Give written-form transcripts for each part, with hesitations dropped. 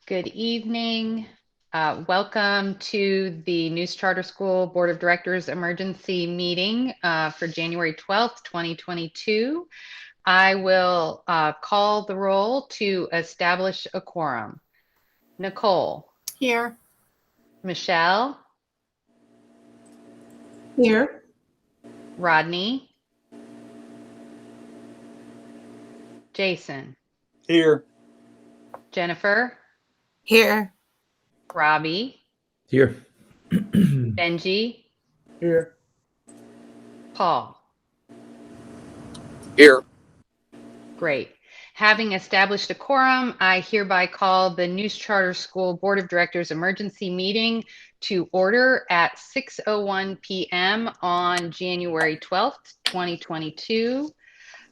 Good evening. Welcome to the News Charter School Board of Directors emergency meeting for January 12th, 2022. I will call the roll to establish a quorum. Nicole. Here. Michelle. Here. Rodney. Jason. Here. Jennifer. Here. Robbie. Here. Benji. Here. Paul. Here. Great. Having established a quorum, I hereby call the News Charter School Board of Directors emergency meeting to order at 6:01 p.m. on January 12th, 2022.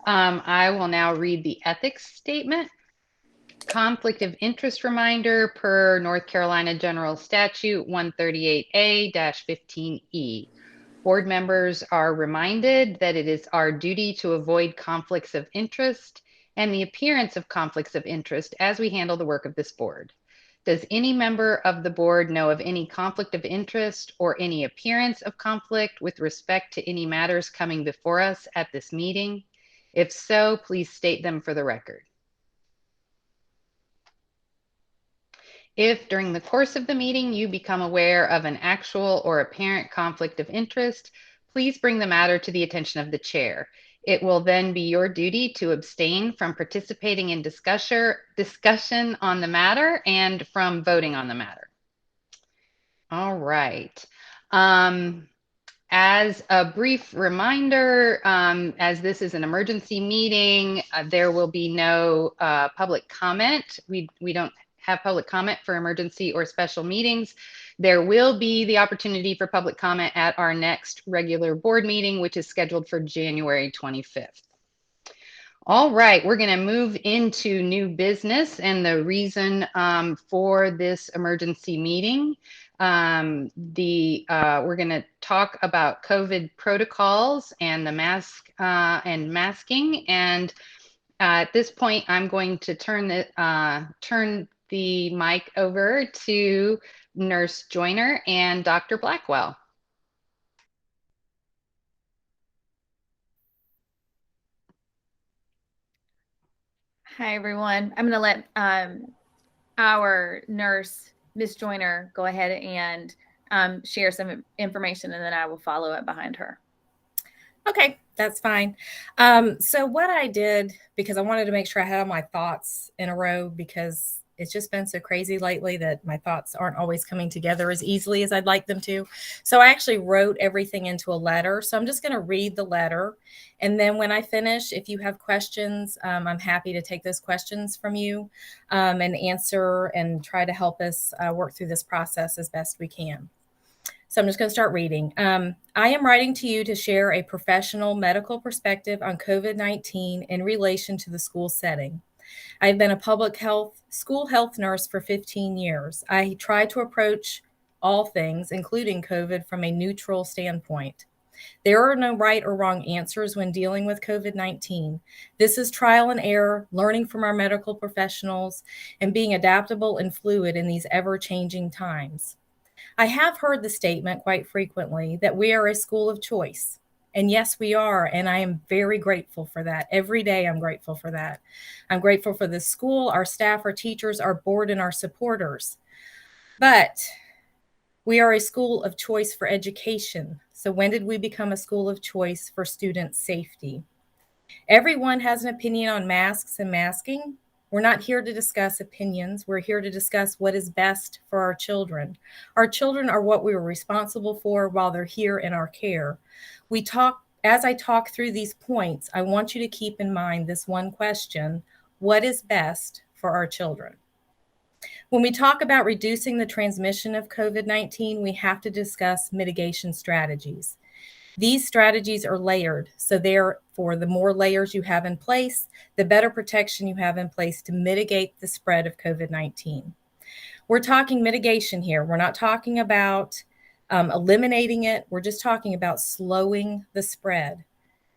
I will now read the ethics statement. Conflict of interest reminder per North Carolina General Statute 138A-15E. Board members are reminded that it is our duty to avoid conflicts of interest and the appearance of conflicts of interest as we handle the work of this board. Does any member of the board know of any conflict of interest or any appearance of conflict with respect to any matters coming before us at this meeting? If so, please state them for the record. If during the course of the meeting you become aware of an actual or apparent conflict of interest, please bring the matter to the attention of the chair. It will then be your duty to abstain from participating in discussion on the matter and from voting on the matter. All right. As a brief reminder, as this is an emergency meeting, there will be no public comment. We don't have public comment for emergency or special meetings. There will be the opportunity for public comment at our next regular board meeting, which is scheduled for January 25th. All right, we're going to move into new business and the reason for this emergency meeting. We're going to talk about COVID protocols and the mask and masking. And at this point, I'm going to turn the mic over to Nurse Joyner and Dr. Blackwell. Hi, everyone. I'm going to let our nurse, Ms. Joyner, go ahead and share some information, and then I will follow up behind her. Okay, that's fine. So what I did, because I wanted to make sure I had all my thoughts in a row, because it's just been so crazy lately that my thoughts aren't always coming together as easily as I'd like them to. So I actually wrote everything into a letter. So I'm just going to read the letter. And then when I finish, if you have questions, I'm happy to take those questions from you and answer and try to help us work through this process as best we can. So I'm just going to start reading. I am writing to you to share a professional medical perspective on COVID-19 in relation to the school setting. I've been a school health nurse for 15 years. I try to approach all things, including COVID, from a neutral standpoint. There are no right or wrong answers when dealing with COVID-19. This is trial and error, learning from our medical professionals, and being adaptable and fluid in these ever-changing times. I have heard the statement quite frequently that we are a school of choice. And yes, we are. And I am very grateful for that. Every day I'm grateful for that. I'm grateful for the school, our staff, our teachers, our board, and our supporters. But we are a school of choice for education. So when did we become a school of choice for student safety? Everyone has an opinion on masks and masking. We're not here to discuss opinions. We're here to discuss what is best for our children. Our children are what we were responsible for while they're here in our care. As I talk through these points, I want you to keep in mind this one question: what is best for our children? When we talk about reducing the transmission of COVID-19, we have to discuss mitigation strategies. These strategies are layered, so therefore the more layers you have in place, the better protection you have in place to mitigate the spread of COVID-19. We're talking mitigation here. We're not talking about eliminating it. We're just talking about slowing the spread.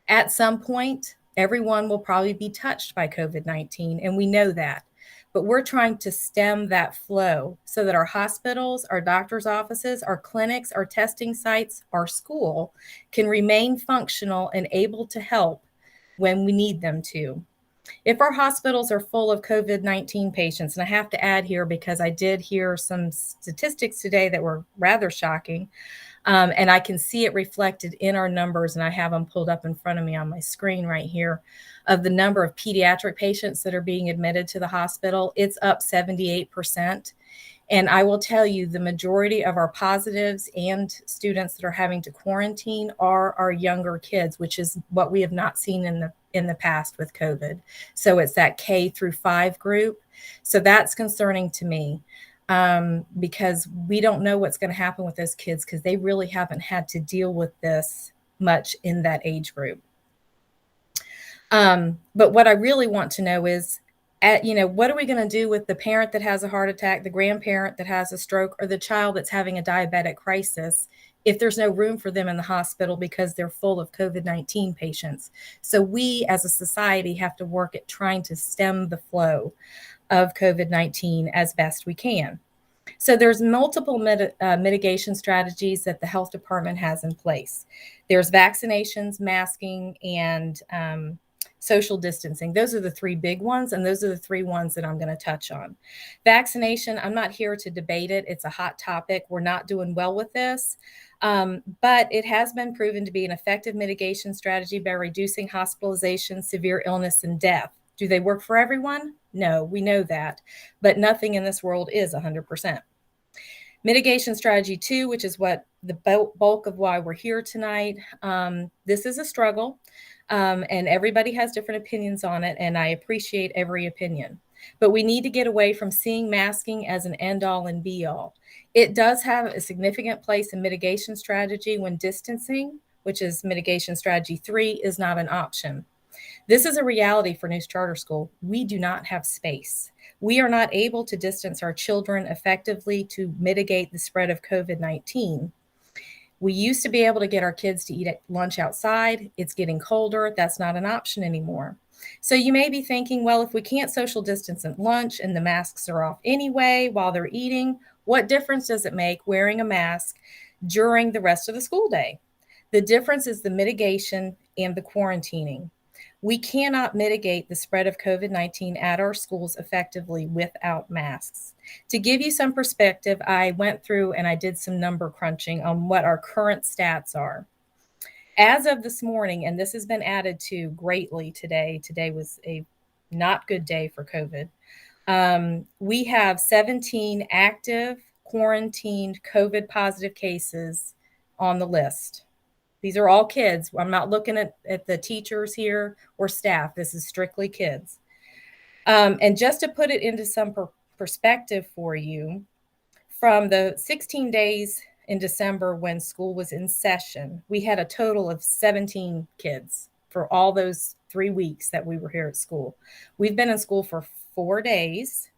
At some point, everyone will probably be touched by COVID-19, and we know that. but we're trying to stem that flow so that our hospitals, our doctors' offices, our clinics, our testing sites, our school can remain functional and able to help when we need them to. If our hospitals are full of COVID-19 patients, and I have to add here because I did hear some statistics today that were rather shocking, and I can see it reflected in our numbers, and I have them pulled up in front of me on my screen right here, of the number of pediatric patients that are being admitted to the hospital. It's up 78%. And I will tell you, the majority of our positives and students that are having to quarantine are our younger kids, which is what we have not seen in the past with COVID. So it's that K through 5 group. So that's concerning to me, because we don't know what's going to happen with those kids because they really haven't had to deal with this much in that age group. But what I really want to know is, what are we going to do with the parent that has a heart attack, the grandparent that has a stroke, or the child that's having a diabetic crisis if there's no room for them in the hospital because they're full of COVID-19 patients? So we as a society have to work at trying to stem the flow of COVID-19 as best we can. So there's multiple mitigation strategies that the health department has in place. There's vaccinations, masking, and social distancing. Those are the 3 big ones, and those are the 3 ones that I'm going to touch on. Vaccination, I'm not here to debate it. It's a hot topic. We're not doing well with this, but it has been proven to be an effective mitigation strategy by reducing hospitalization, severe illness, and death. Do they work for everyone? No, we know that, but nothing in this world is 100%. Mitigation strategy 2, which is what the bulk of why we're here tonight. This is a struggle, and everybody has different opinions on it, and I appreciate every opinion. But we need to get away from seeing masking as an end-all and be-all. It does have a significant place in mitigation strategy when distancing, which is mitigation strategy 3, is not an option. This is a reality for News Charter School. We do not have space. We are not able to distance our children effectively to mitigate the spread of COVID-19. We used to be able to get our kids to eat lunch outside. It's getting colder. That's not an option anymore. So you may be thinking, well, if we can't social distance at lunch and the masks are off anyway while they're eating, what difference does it make wearing a mask during the rest of the school day? The difference is the mitigation and the quarantining. We cannot mitigate the spread of COVID-19 at our schools effectively without masks. To give you some perspective, I went through and I did some number crunching on what our current stats are. As of this morning, and this has been added to greatly today, today was a not good day for COVID. We have 17 active quarantined COVID positive cases on the list. These are all kids. I'm not looking at the teachers here or staff. This is strictly kids. And just to put it into some perspective for you, from the 16 days in December when school was in session, we had a total of 17 kids for all those 3 weeks that we were here at school. We've been in school for 4 days.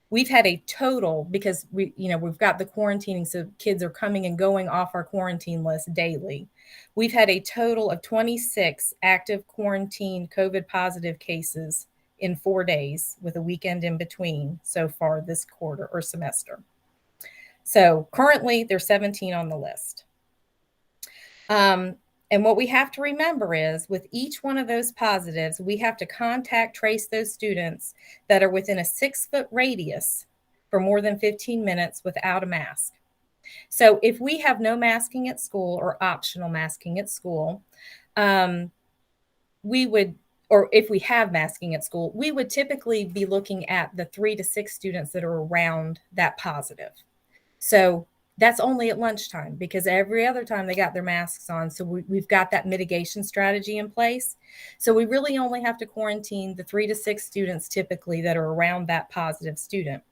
We've had a total, because we've got the quarantining, so kids are coming and going off our quarantine list daily. We've had a total of 26 active quarantine COVID positive cases in 4 days with a weekend in between so far this quarter or semester. So currently there's 17 on the list. And what we have to remember is with each one of those positives, we have to contact trace those students that are within a 6-foot radius for more than 15 minutes without a mask. So if we have no masking at school or optional masking at school, we would, or if we have masking at school, we would typically be looking at the 3 to 6 students that are around that positive. So that's only at lunchtime, because every other time they got their masks on. So we've got that mitigation strategy in place. So we really only have to quarantine the 3 to 6 students typically that are around that positive student.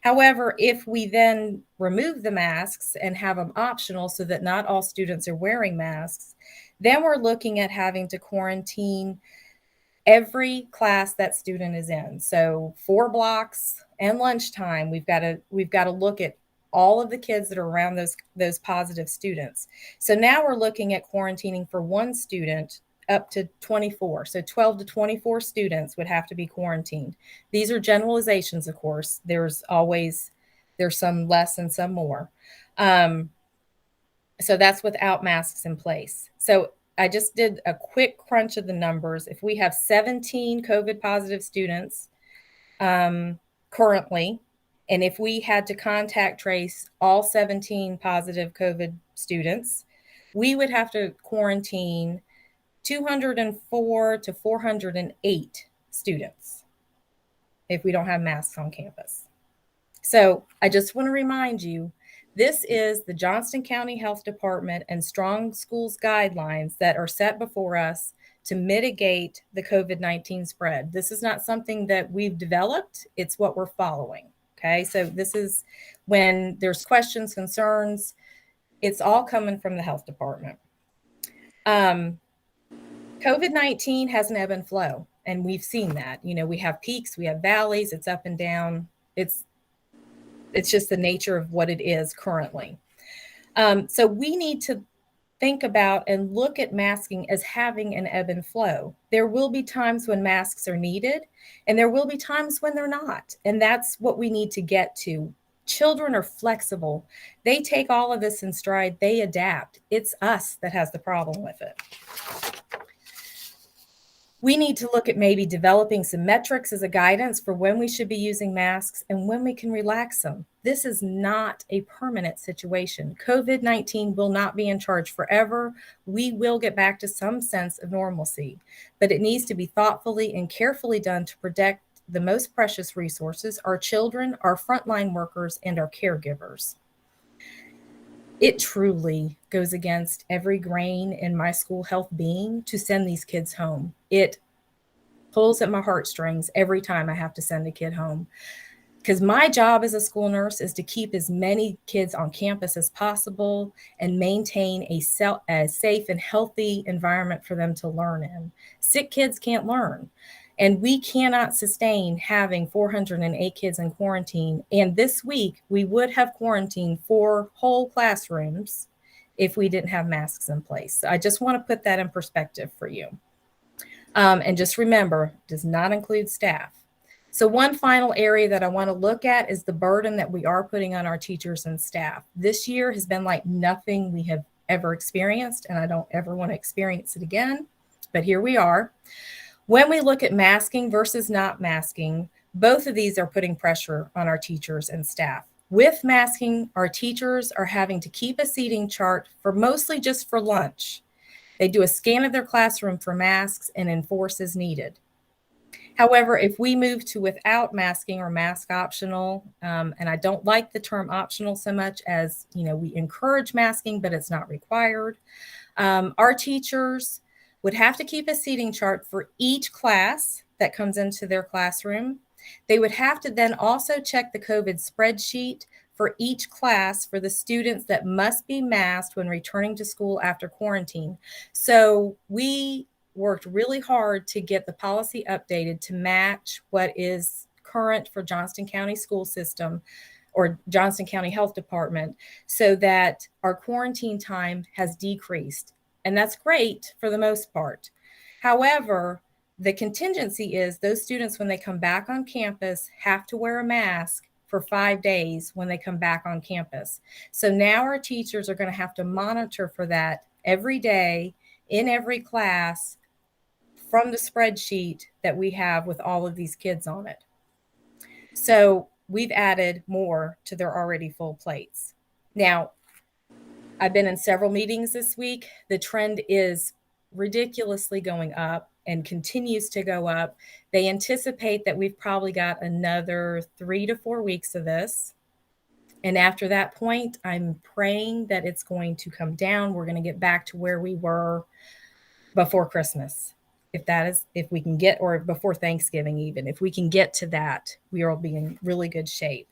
However, if we then remove the masks and have them optional so that not all students are wearing masks, then we're looking at having to quarantine every class that student is in. So 4 blocks and lunchtime, we've got to look at all of the kids that are around those positive students. So now we're looking at quarantining for 1 student up to 24. So 12 to 24 students would have to be quarantined. These are generalizations, of course. There's some less and some more. So that's without masks in place. So I just did a quick crunch of the numbers. If we have 17 COVID positive students currently, and if we had to contact trace all 17 positive COVID students, we would have to quarantine 204 to 408 students if we don't have masks on campus. So I just want to remind you, this is the Johnston County Health Department and Strong Schools guidelines that are set before us to mitigate the COVID-19 spread. This is not something that we've developed. It's what we're following. Okay, so this is when there's questions, concerns, it's all coming from the health department. COVID-19 has an ebb and flow, and we've seen that. You know, we have peaks, we have valleys, it's up and down. It's just the nature of what it is currently. So we need to think about and look at masking as having an ebb and flow. There will be times when masks are needed, and there will be times when they're not. And that's what we need to get to. Children are flexible. They take all of this in stride. They adapt. It's us that has the problem with it. We need to look at maybe developing some metrics as a guidance for when we should be using masks and when we can relax them. This is not a permanent situation. COVID-19 will not be in charge forever. We will get back to some sense of normalcy, but it needs to be thoughtfully and carefully done to protect the most precious resources, our children, our frontline workers, and our caregivers. It truly goes against every grain in my school health being to send these kids home. It pulls at my heartstrings every time I have to send a kid home, because my job as a school nurse is to keep as many kids on campus as possible and maintain a safe and healthy environment for them to learn in. Sick kids can't learn. And we cannot sustain having 408 kids in quarantine. And this week, we would have quarantined 4 whole classrooms if we didn't have masks in place. So I just want to put that in perspective for you. And just remember, it does not include staff. So one final area that I want to look at is the burden that we are putting on our teachers and staff. This year has been like nothing we have ever experienced, and I don't ever want to experience it again. But here we are. When we look at masking versus not masking, both of these are putting pressure on our teachers and staff. With masking, our teachers are having to keep a seating chart for mostly just for lunch. They do a scan of their classroom for masks and enforce as needed. However, if we move to without masking or mask optional, and I don't like the term optional so much as, you know, we encourage masking, but it's not required. Our teachers would have to keep a seating chart for each class that comes into their classroom. They would have to then also check the COVID spreadsheet for each class for the students that must be masked when returning to school after quarantine. So we worked really hard to get the policy updated to match what is current for Johnston County School System or Johnston County Health Department, so that our quarantine time has decreased. And that's great for the most part. However, the contingency is those students, when they come back on campus, have to wear a mask for 5 days when they come back on campus. So now our teachers are going to have to monitor for that every day in every class from the spreadsheet that we have with all of these kids on it. So we've added more to their already full plates. Now, I've been in several meetings this week. The trend is ridiculously going up and continues to go up. They anticipate that we've probably got another 3 to 4 weeks of this. And after that point, I'm praying that it's going to come down. We're going to get back to where we were before Christmas. If we can get, or before Thanksgiving even, if we can get to that, we will be in really good shape.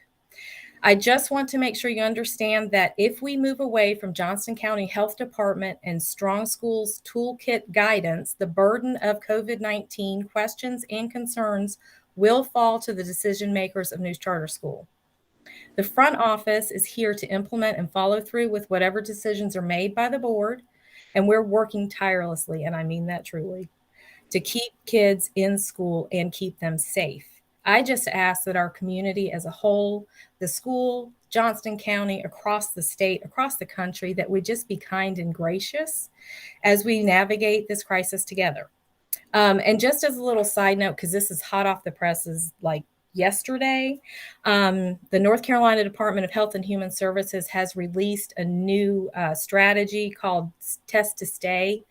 I just want to make sure you understand that if we move away from Johnston County Health Department and Strong Schools Toolkit guidance, the burden of COVID-19 questions and concerns will fall to the decision makers of News Charter School. The front office is here to implement and follow through with whatever decisions are made by the board. And we're working tirelessly, and I mean that truly, to keep kids in school and keep them safe. I just ask that our community as a whole, the school, Johnston County, across the state, across the country, that we just be kind and gracious as we navigate this crisis together. And just as a little side note, because this is hot off the presses, like yesterday, the North Carolina Department of Health and Human Services has released a new strategy called Test to Stay.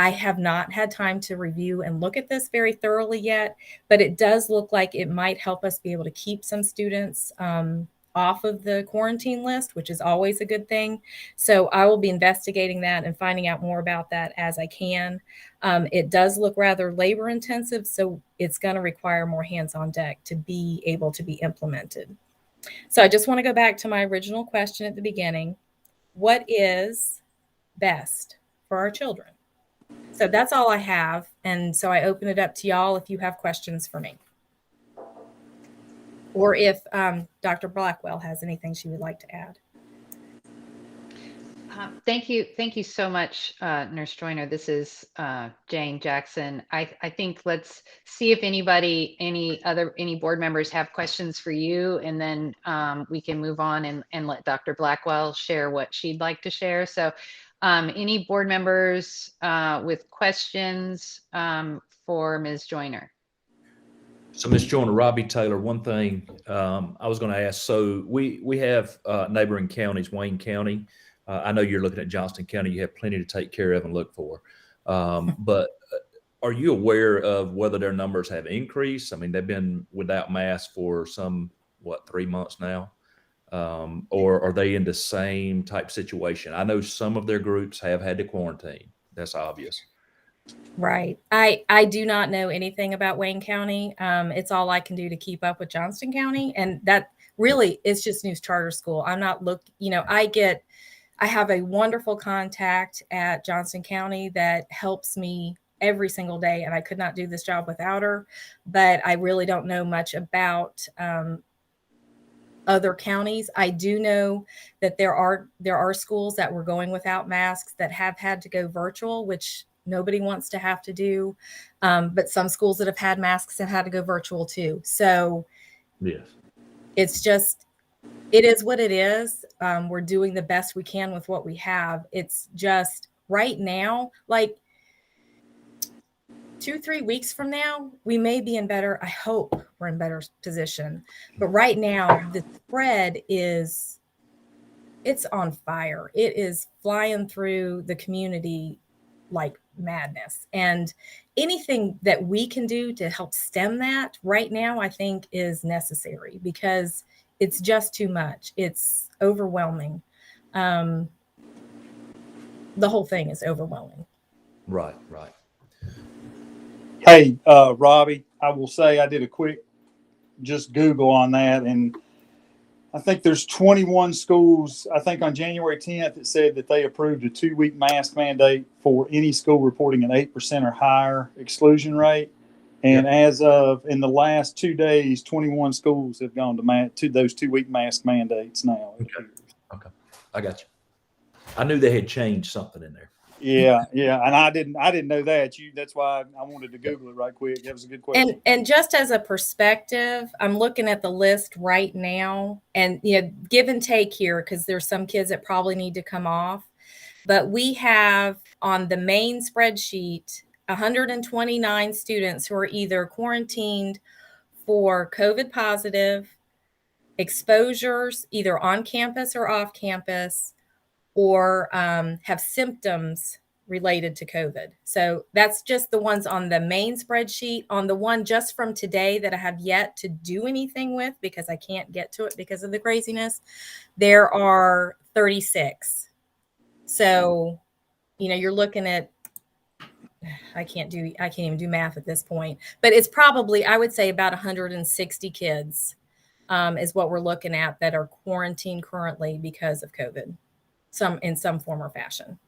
I have not had time to review and look at this very thoroughly yet, but it does look like it might help us be able to keep some students off of the quarantine list, which is always a good thing. So I will be investigating that and finding out more about that as I can. It does look rather labor intensive, so it's going to require more hands on deck to be able to be implemented. So I just want to go back to my original question at the beginning. What is best for our children? So that's all I have. And so I open it up to y'all if you have questions for me. Or if Dr. Blackwell has anything she would like to add. Thank you. Thank you so much, Nurse Joyner. This is Jane Jackson. I think let's see if any board members have questions for you, and then we can move on and let Dr. Blackwell share what she'd like to share. So any board members with questions for Ms. Joyner? So, Ms. Joyner, Robbie Taylor, one thing I was going to ask. So we have neighboring counties, Wayne County. I know you're looking at Johnston County. You have plenty to take care of and look for. But are you aware of whether their numbers have increased? I mean, they've been without masks for 3 months now? Or are they in the same type situation? I know some of their groups have had to quarantine. That's obvious. Right. I do not know anything about Wayne County. It's all I can do to keep up with Johnston County. And that really is just News Charter School. I'm not I have a wonderful contact at Johnston County that helps me every single day. And I could not do this job without her, but I really don't know much about other counties. I do know that there are schools that were going without masks that have had to go virtual, which nobody wants to have to do. But some schools that have had masks have had to go virtual too. So yes, it is what it is. We're doing the best we can with what we have. It's just right now, like 2-3 weeks from now, we may be in better. I hope we're in better position. But right now, the spread it's on fire. It is flying through the community like madness. And anything that we can do to help stem that right now, I think is necessary, because it's just too much. It's overwhelming. The whole thing is overwhelming. Right. Hey, Robbie, I will say I did a quick just Google on that, and I think there's 21 schools. I think on January 10th, it said that they approved a 2-week mask mandate for any school reporting an 8% or higher exclusion rate. And as of in the last 2 days, 21 schools have gone to those 2-week mask mandates now. Okay. I got you. I knew they had changed something in there. Yeah. And I didn't know that. That's why I wanted to Google it right quick. That was a good question. And just as a perspective, I'm looking at the list right now, and give and take here, because there's some kids that probably need to come off. But we have on the main spreadsheet 129 students who are either quarantined for COVID positive, exposures either on campus or off campus, or have symptoms related to COVID. So that's just the ones on the main spreadsheet. On the one just from today that I have yet to do anything with because I can't get to it because of the craziness, there are 36. So, you're looking at, I can't even do math at this point, but it's probably, I would say, about 160 kids is what we're looking at that are quarantined currently because of COVID, in some form or fashion.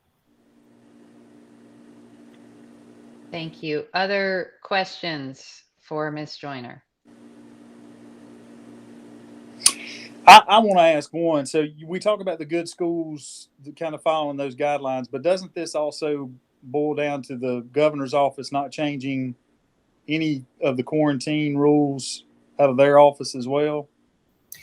Thank you. Other questions for Ms. Joyner? I want to ask one. So we talk about the good schools kind of following those guidelines, but doesn't this also boil down to the governor's office not changing any of the quarantine rules out of their office as well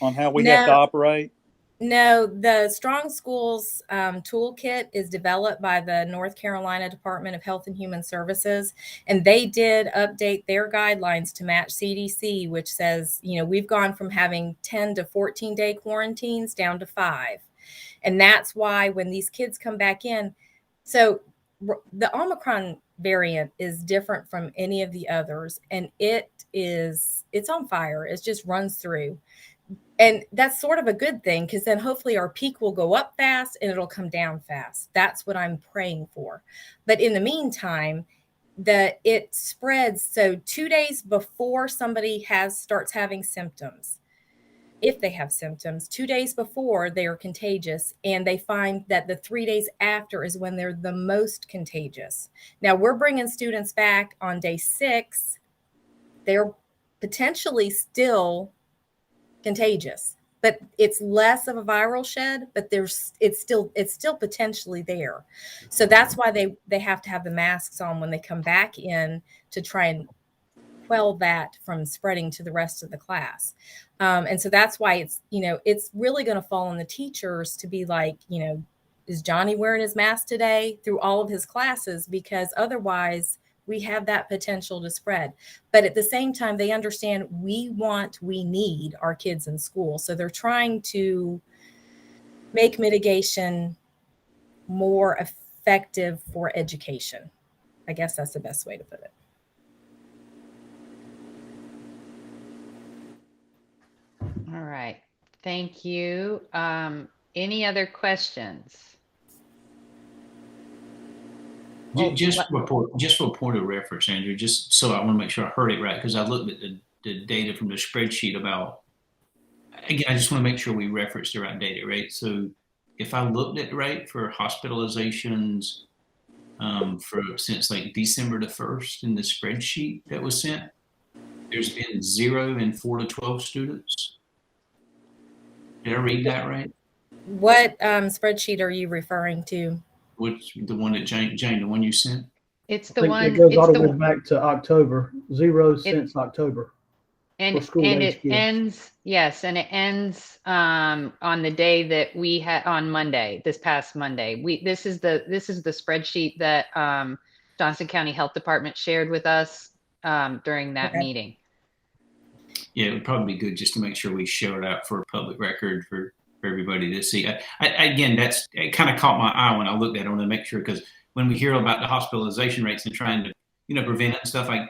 on how we have to No, operate? no, the Strong Schools toolkit is developed by the North Carolina Department of Health and Human Services, and they did update their guidelines to match CDC, which says, we've gone from having 10 to 14-day quarantines down to 5. And that's why when these kids come back in, so the Omicron variant is different from any of the others, and it's on fire. It just runs through. And that's sort of a good thing, because then hopefully our peak will go up fast and it'll come down fast. That's what I'm praying for. But in the meantime, it spreads. So 2 days before somebody starts having symptoms, if they have symptoms, 2 days before, they are contagious, and they find that the 3 days after is when they're the most contagious. Now, we're bringing students back on day 6. They're potentially still contagious, but it's less of a viral shed, but it's still potentially there. So that's why they have to have the masks on when they come back in, to try and quell that from spreading to the rest of the class. And so that's why it's really going to fall on the teachers to be like, is Johnny wearing his mask today through all of his classes? Because otherwise we have that potential to spread. But at the same time, they understand we need our kids in school. So they're trying to make mitigation more effective for education. I guess that's the best way to put it. All right. Thank you. Any other questions? Just for a point of reference, Andrew, just so I want to make sure I heard it right, because I looked at the data from the spreadsheet about, again, I just want to make sure we reference the right data, right? So if I looked at right for hospitalizations since like December the 1st in the spreadsheet that was sent, there's been 0 in 4 to 12 students. Did I read that right? What spreadsheet are you referring to? Which the one that Jane, the one you sent? It's the one. It goes all the way back to October. 0 since October. And it ends. Yes, and it ends on the day that we had on Monday, this past Monday. This is the spreadsheet that Johnston County Health Department shared with us during that meeting. Yeah, it would probably be good just to make sure we show it out for a public record for everybody to see. Again, it kind of caught my eye when I looked at it. I want to make sure, because when we hear about the hospitalization rates and trying to, prevent it and stuff, I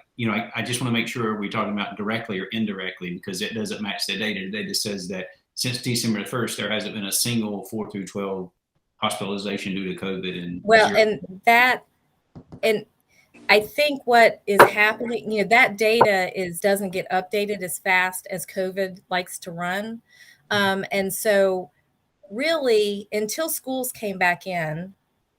just want to make sure we're talking about directly or indirectly, because it doesn't match the data. The data says that since December 1st, there hasn't been a single 4 through 12 hospitalization due to COVID. And I think what is happening, that data doesn't get updated as fast as COVID likes to run. And so really, until schools came back in,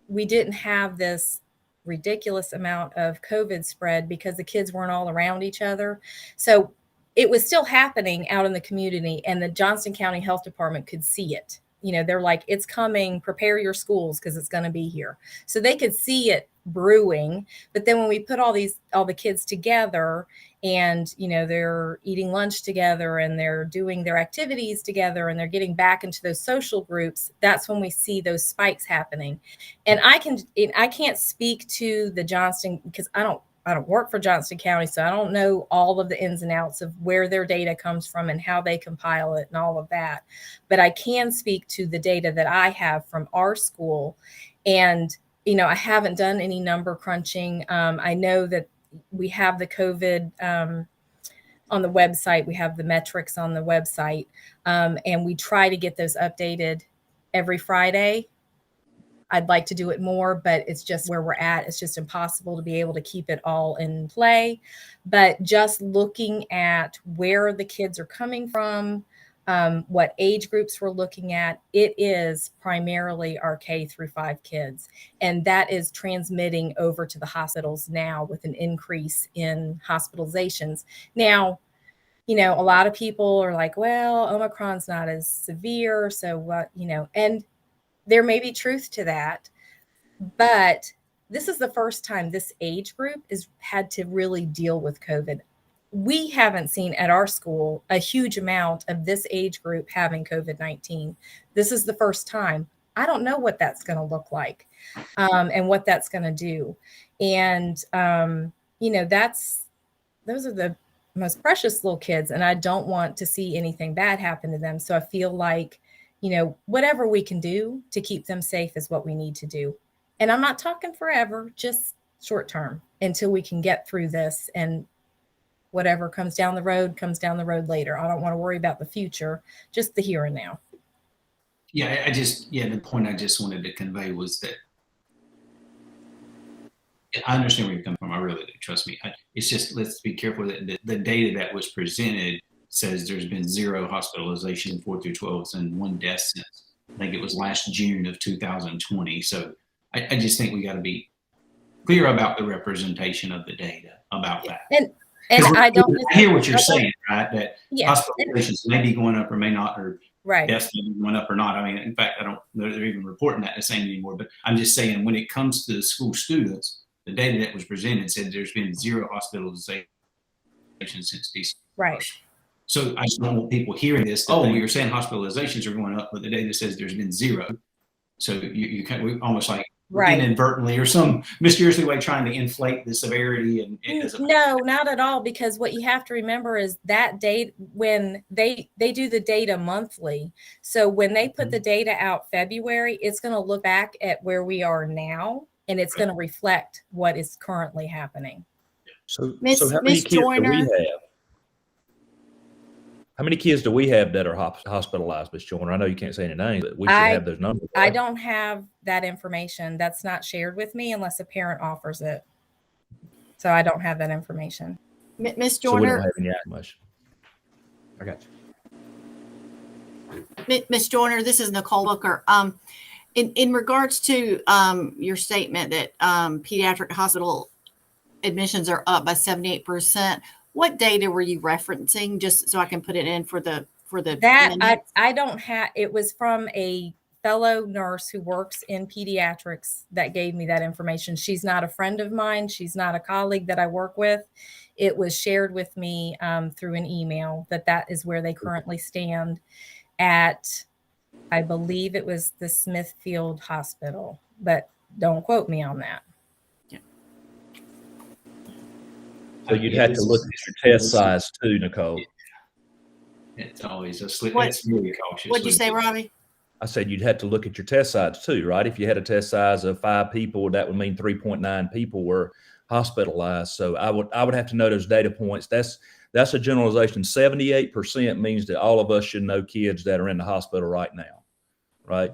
we didn't have this ridiculous amount of COVID spread because the kids weren't all around each other. So it was still happening out in the community, and the Johnston County Health Department could see it. They're like, it's coming, prepare your schools because it's going to be here. So they could see it brewing. But then when we put all the kids together, and they're eating lunch together, and they're doing their activities together, and they're getting back into those social groups, that's when we see those spikes happening. And I can't speak to the Johnston, because I don't work for Johnston County, so I don't know all of the ins and outs of where their data comes from and how they compile it and all of that. But I can speak to the data that I have from our school. And, I haven't done any number crunching. I know that we have the COVID on the website. We have the metrics on the website. And we try to get those updated every Friday. I'd like to do it more, but it's just where we're at. It's just impossible to be able to keep it all in play. But just looking at where the kids are coming from, what age groups we're looking at, it is primarily our K through 5 kids. And that is transmitting over to the hospitals now with an increase in hospitalizations. Now, a lot of people are like, well, Omicron's not as severe. So what, and there may be truth to that, but this is the first time this age group has had to really deal with COVID. We haven't seen at our school a huge amount of this age group having COVID-19. This is the first time. I don't know what that's going to look like and what that's going to do. And, those are the most precious little kids. And I don't want to see anything bad happen to them. So I feel like, whatever we can do to keep them safe is what we need to do. And I'm not talking forever, just short term until we can get through this, and whatever comes down the road later. I don't want to worry about the future, just the here and now. Yeah, the point I just wanted to convey was that I understand where you're coming from. I really do. Trust me. It's just, let's be careful that the data that was presented says there's been 0 hospitalizations in 4 through 12 and 1 death since, I think it was last June of 2020. So I just think we got to be clear about the representation of the data about that. And I hear what you're saying, right? That yeah. hospitalizations may be going up or may not, or right. deaths may be going up or not. I mean, in fact, I don't know they're even reporting that the same anymore. But I'm just saying, when it comes to the school students, the data that was presented said there's been 0 hospitalizations since December. Right. So I just don't want people hearing this. You're saying hospitalizations are going up, but the data says there's been 0. So you kind of almost like inadvertently or some mysteriously way trying to inflate the severity. And no, not at all. Because what you have to remember is that date, when they do the data monthly. So when they put the data out February, it's going to look back at where we are now, and it's going to reflect what is currently happening. So how many kids do we have? How many kids do we have that are hospitalized, Ms. Joyner? I know you can't say any names, but we should have those numbers. Right? I don't have that information. That's not shared with me unless a parent offers it. So I don't have that information. Ms. Joyner. So we don't have any information. I got you. Ms. Joyner, this is Nicole Booker. In regards to your statement that pediatric hospital admissions are up by 78%, what data were you referencing, just so I can put it in for the that I don't have. It was from a fellow nurse who works in pediatrics that gave me that information. She's not a friend of mine. She's not a colleague that I work with. It was shared with me through an email that is where they currently stand at, I believe it was the Smithfield Hospital, but don't quote me on that. So you'd have to look at your test size too, Nicole. It's always a slip. It's really cautious. What'd you say, Robbie? I said you'd have to look at your test size too, right? If you had a test size of 5 people, that would mean 3.9 people were hospitalized. So I would have to know those data points. That's a generalization. 78% means that all of us should know kids that are in the hospital right now, right?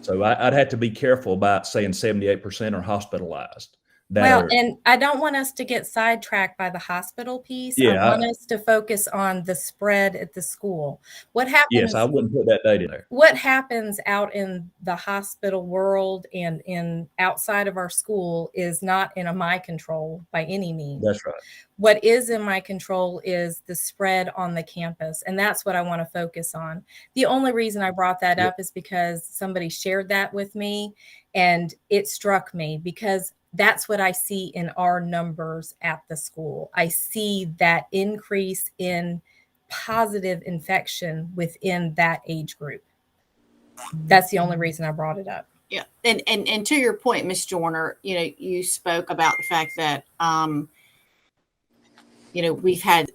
So I'd have to be careful about saying 78% are hospitalized. And I don't want us to get sidetracked by the hospital piece. Yeah, I want us to focus on the spread at the school. What happens? Yes, I wouldn't put that data in there. What happens out in the hospital world and in outside of our school is not in my control by any means. That's right. What is in my control is the spread on the campus. And that's what I want to focus on. The only reason I brought that up is because somebody shared that with me, and it struck me because that's what I see in our numbers at the school. I see that increase in positive infection within that age group. That's the only reason I brought it up. Yeah. And to your point, Ms. Joyner, you spoke about the fact that, we've had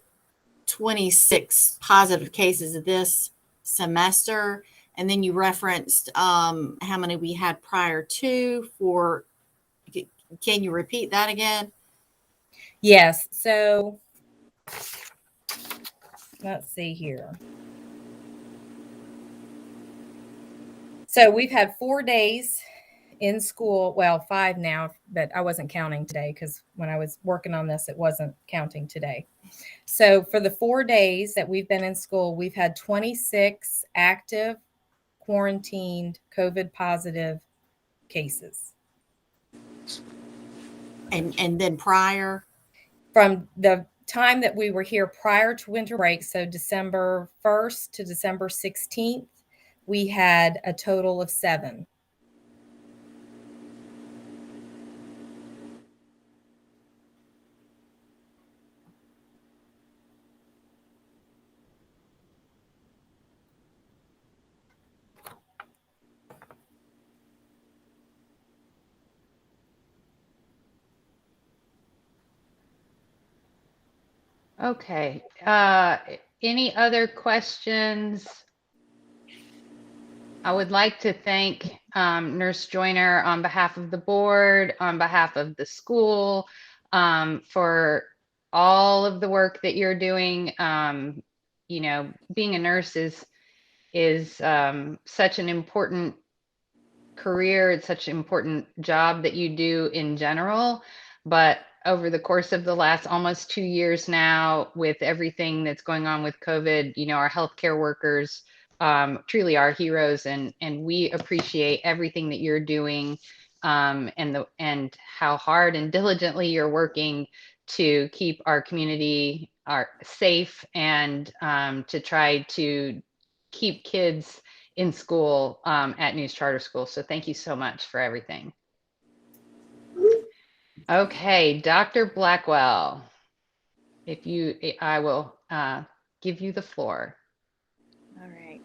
26 positive cases this semester. And then you referenced how many we had prior to for. Can you repeat that again? Yes. So let's see here. So we've had 4 days in school. Well, 5 now, but I wasn't counting today because when I was working on this, it wasn't counting today. So for the 4 days that we've been in school, we've had 26 active, quarantined, COVID positive cases. And then prior? From the time that we were here prior to winter break, so December 1st to December 16th, we had a total of 7. Okay. Any other questions? I would like to thank Nurse Joyner on behalf of the board, on behalf of the school, for all of the work that you're doing. You know, being a nurse is such an important career. It's such an important job that you do in general. But over the course of the last almost 2 years now, with everything that's going on with COVID, you know, our healthcare workers truly are heroes, and we appreciate everything that you're doing, and how hard and diligently you're working to keep our community safe, and to try to keep kids in school at News Charter School. So thank you so much for everything. Okay, Dr. Blackwell, I will give you the floor. All right.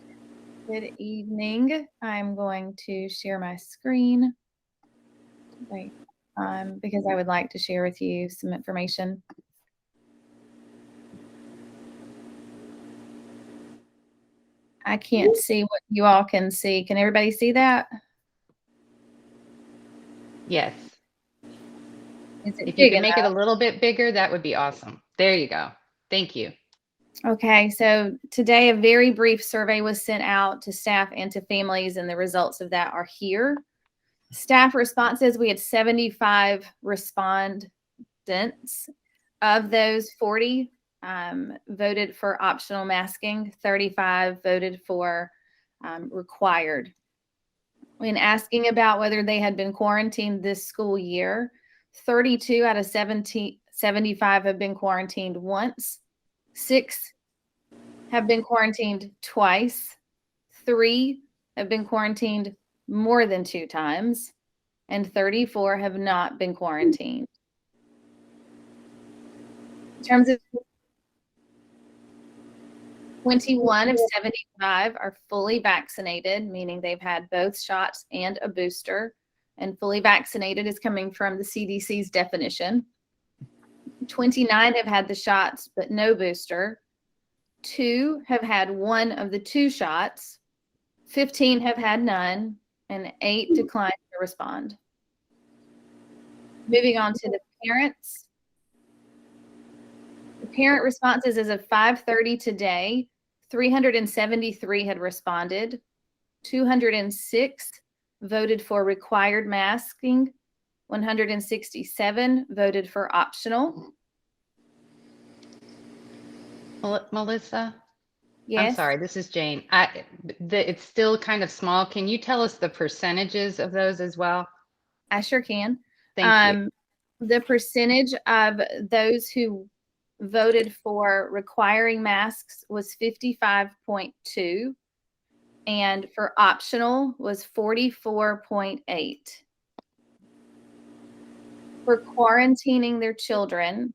Good evening. I'm going to share my screen. Wait, because I would like to share with you some information. I can't see what you all can see. Can everybody see that? Yes. If you can make it a little bit bigger, that would be awesome. There you go. Thank you. Okay, so today a very brief survey was sent out to staff and to families, and the results of that are here. Staff responses, we had 75 respondents. Of those, 40 voted for optional masking, 35 voted for required. When asking about whether they had been quarantined this school year, 32 out of 75 have been quarantined once, 6 have been quarantined twice, 3 have been quarantined more than 2 times, and 34 have not been quarantined. In terms of 21 of 75 are fully vaccinated, meaning they've had both shots and a booster. And fully vaccinated is coming from the CDC's definition. 29 have had the shots, but no booster. 2 have had one of the 2 shots. 15 have had none, and 8 declined to respond. Moving on to the parents. The parent responses as of 5:30 today, 373 had responded. 206 voted for required masking. 167 voted for optional. Melissa? Yes. I'm sorry, this is Jane. It's still kind of small. Can you tell us the percentages of those as well? I sure can. Thank you. The percentage of those who voted for requiring masks was 55.2, and for optional was 44.8. For quarantining their children,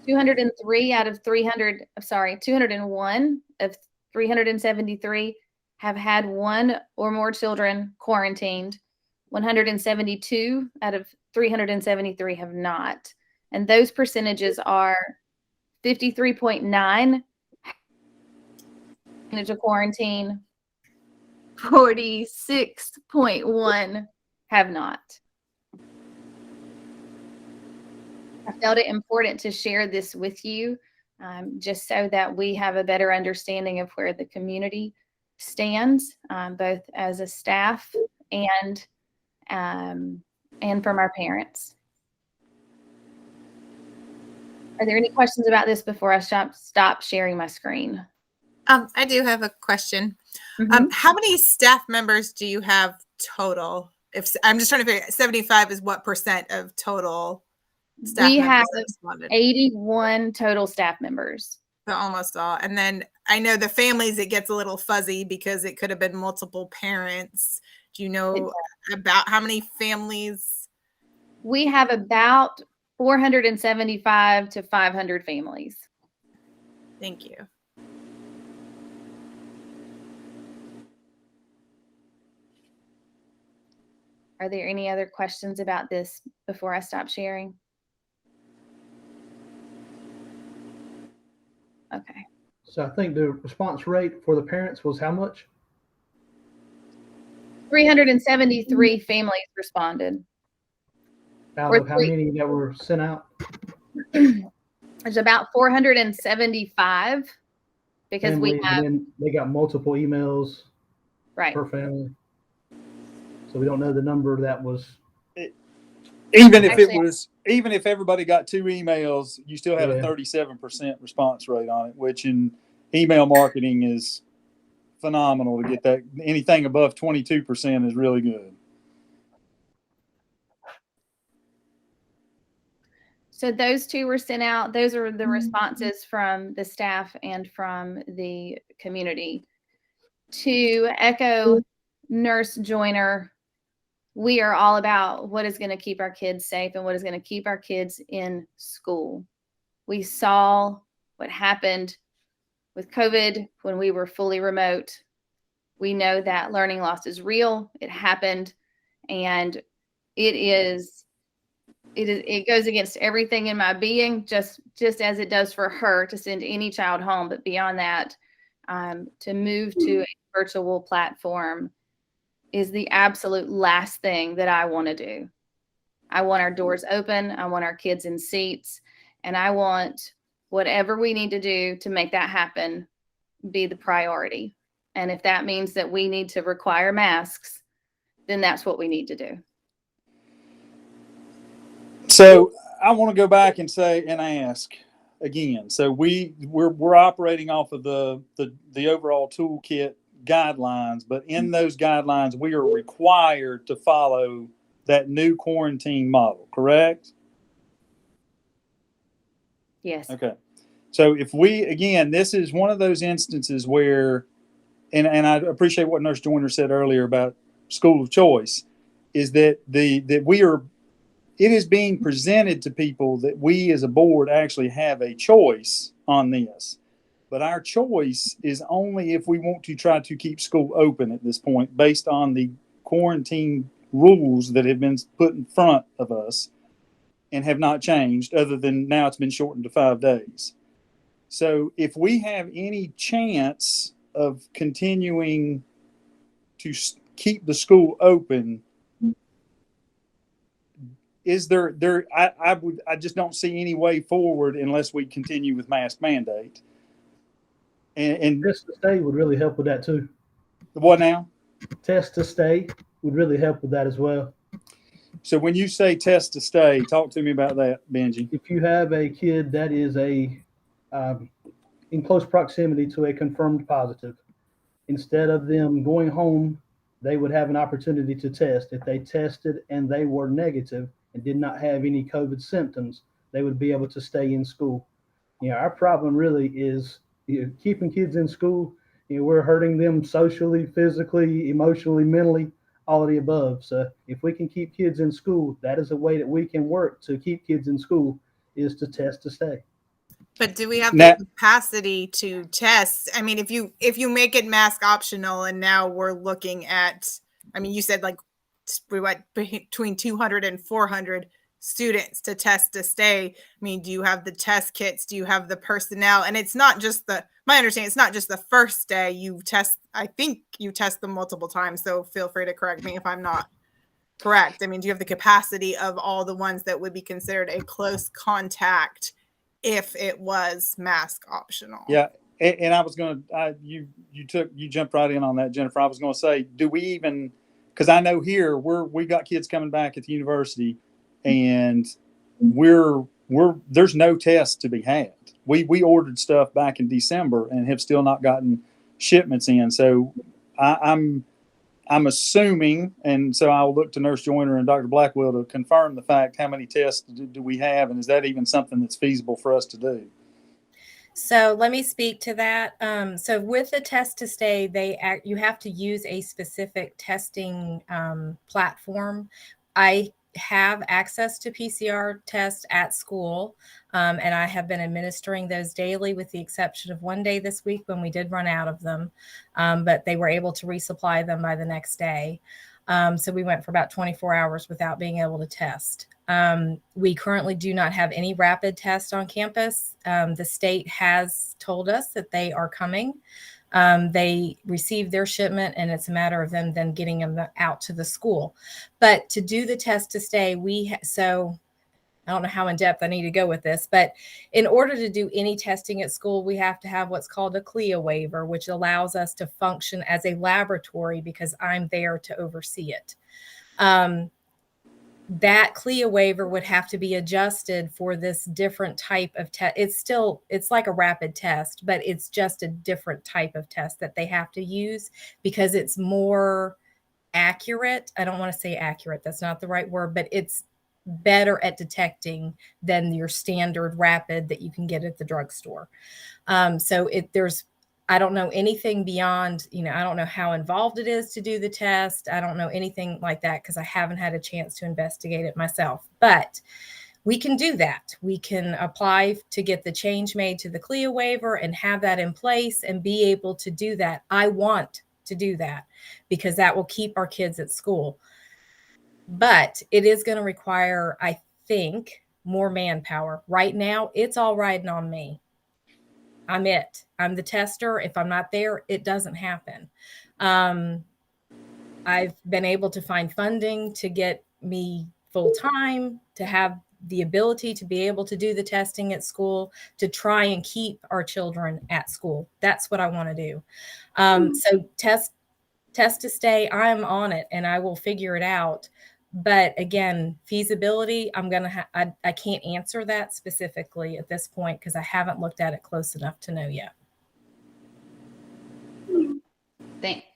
201 of 373 have had one or more children quarantined. 172 out of 373 have not. And those percentages are 53.9 to quarantine, 46.1 have not. I felt it important to share this with you, just so that we have a better understanding of where the community stands, both as a staff and from our parents. Are there any questions about this before I stop sharing my screen? I do have a question. How many staff members do you have total? If I'm just trying to figure out, 75 is what % of total staff We members have that responded? 81 total staff members. So almost all. And then I know the families, it gets a little fuzzy because it could have been multiple parents. Do you know about how many families? We have about 475 to 500 families. Thank you. Are there any other questions about this before I stop sharing? Okay. So I think the response rate for the parents was how much? 373 families responded. Out of how many that were sent out? There's about 475 because Families, we have, and then they got multiple emails right. per family. So we don't know the number that was. Even if everybody got 2 emails, you still had a 37% response rate on it, which in email marketing is phenomenal to get that. Anything above 22% is really good. So those 2 were sent out. Those are the responses from the staff and from the community. To echo Nurse Joyner, we are all about what is going to keep our kids safe and what is going to keep our kids in school. We saw what happened with COVID when we were fully remote. We know that learning loss is real. It happened, and it goes against everything in my being, just as it does for her to send any child home. But beyond that, to move to a virtual platform is the absolute last thing that I want to do. I want our doors open. I want our kids in seats, and I want whatever we need to do to make that happen be the priority. And if that means that we need to require masks, then that's what we need to do. So I want to go back and say and ask again. So we're operating off of the overall toolkit guidelines, but in those guidelines, we are required to follow that new quarantine model, correct? Yes. Okay. So if this is one of those instances where, and I appreciate what Nurse Joyner said earlier about school of choice, is that it is being presented to people that we as a board actually have a choice on this. But our choice is only if we want to try to keep school open at this point based on the quarantine rules that have been put in front of us and have not changed, other than now it's been shortened to 5 days. So if we have any chance of continuing to keep the school open, is there I just don't see any way forward unless we continue with mask mandate. And Test to stay would really help with that too. What now? Test to stay would really help with that as well. So when you say test to stay, talk to me about that, Benji. If you have a kid that is in close proximity to a confirmed positive, instead of them going home, they would have an opportunity to test. If they tested and they were negative and did not have any COVID symptoms, they would be able to stay in school. Our problem really is keeping kids in school. We're hurting them socially, physically, emotionally, mentally, all of the above. So if we can keep kids in school, that is a way that we can work to keep kids in school, is to test to stay. But do we have the capacity to test? I mean, if you make it mask optional, and now we're looking at, I mean, you said like we went between 200 and 400 students to test to stay. I mean, do you have the test kits? Do you have the personnel? And it's not just my understanding, it's not just the first day you test. I think you test them multiple times. So feel free to correct me if I'm not correct. I mean, do you have the capacity of all the ones that would be considered a close contact if it was mask optional? Yeah. And I was going to, you jumped right in on that, Jennifer. I was going to say, do we even, because I know here we got kids coming back at the university, and there's no test to be had. We ordered stuff back in December and have still not gotten shipments in. So I'm I'm assuming, and so I'll look to Nurse Joyner and Dr. Blackwell to confirm the fact, how many tests do we have, and is that even something that's feasible for us to do? So let me speak to that. So with the test to stay, you have to use a specific testing platform. I have access to PCR tests at school, and I have been administering those daily, with the exception of one day this week when we did run out of them, but they were able to resupply them by the next day. So we went for about 24 hours without being able to test. We currently do not have any rapid tests on campus. The state has told us that they are coming. They received their shipment, and it's a matter of them then getting them out to the school. But to do the test to stay, so I don't know how in depth I need to go with this, but in order to do any testing at school, we have to have what's called a Clia Waiver, which allows us to function as a laboratory because I'm there to oversee it. That Clia waiver would have to be adjusted for this different type of test. It's like a rapid test, but it's just a different type of test that they have to use because it's more accurate. I don't want to say accurate. That's not the right word, but it's better at detecting than your standard rapid that you can get at the drugstore. I don't know anything beyond, I don't know how involved it is to do the test. I don't know anything like that because I haven't had a chance to investigate it myself. But we can do that. We can apply to get the change made to the Clia waiver and have that in place and be able to do that. I want to do that because that will keep our kids at school. But it is going to require, I think, more manpower. Right now, it's all riding on me. I'm the tester. If I'm not there, it doesn't happen. I've been able to find funding to get me full time, to have the ability to be able to do the testing at school, to try and keep our children at school. That's what I want to do. So test to stay, I'm on it and I will figure it out. But again, feasibility, I can't answer that specifically at this point because I haven't looked at it close enough to know yet.